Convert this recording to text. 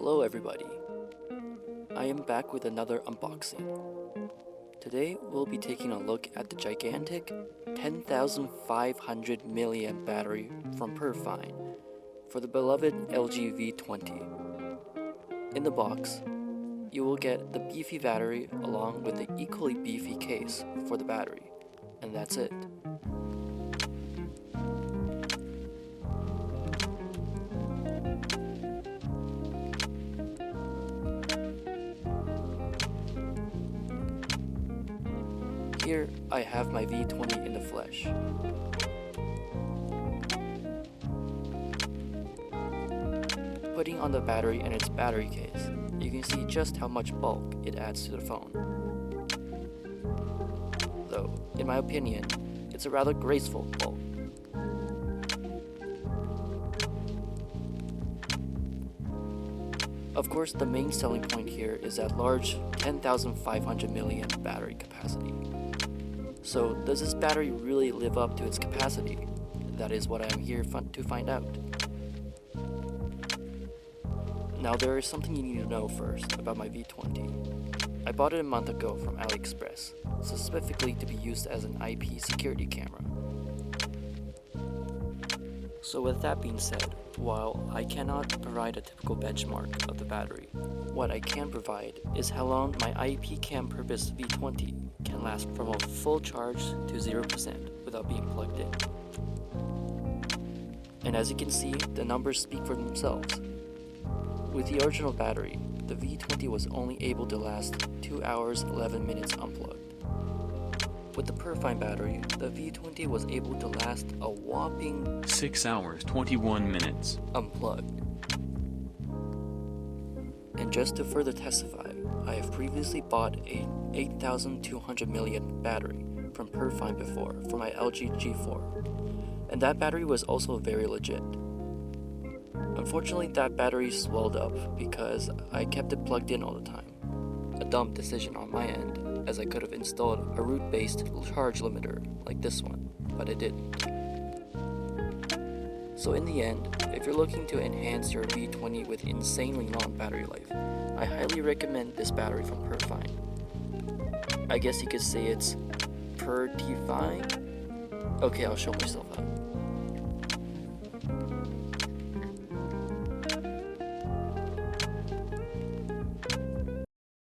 Hello everybody, I am back with another unboxing. Today we'll be taking a look at the gigantic 10,500 mAh battery from Perfine for the beloved LG V20. In the box, you will get the beefy battery along with the equally beefy case for the battery, and that's it. Here I have my V20 in the flesh. Putting on the battery and its battery case, you can see just how much bulk it adds to the phone. Though, in my opinion, it's a rather graceful bulk. Of course, the main selling point here is that large 10,500 mAh battery capacity. So, does this battery really live up to its capacity? That is what I am here to find out. Now, there is something you need to know first about my V20. I bought it a month ago from AliExpress, specifically to be used as an IP security camera. So with that being said, while I cannot provide a typical benchmark of the battery, what I can provide is how long my IP cam purpose V20 can last from a full charge to 0% without being plugged in. And as you can see, the numbers speak for themselves. With the original battery, the V20 was only able to last 2 hours 11 minutes unplugged. With the Perfine battery, the V20 was able to last a whopping 6 hours 21 minutes unplugged. And just to further testify, I have previously bought a 8,200 mAh battery from Perfine before for my LG G4, and that battery was also very legit. Unfortunately, that battery swelled up because I kept it plugged in all the time. A dumb decision on my end, as I could have installed a root-based charge limiter like this one, but I didn't. So in the end, if you're looking to enhance your V20 with insanely long battery life, I highly recommend this battery from Perfine. I guess you could say it's Perfine? Okay, I'll show myself out.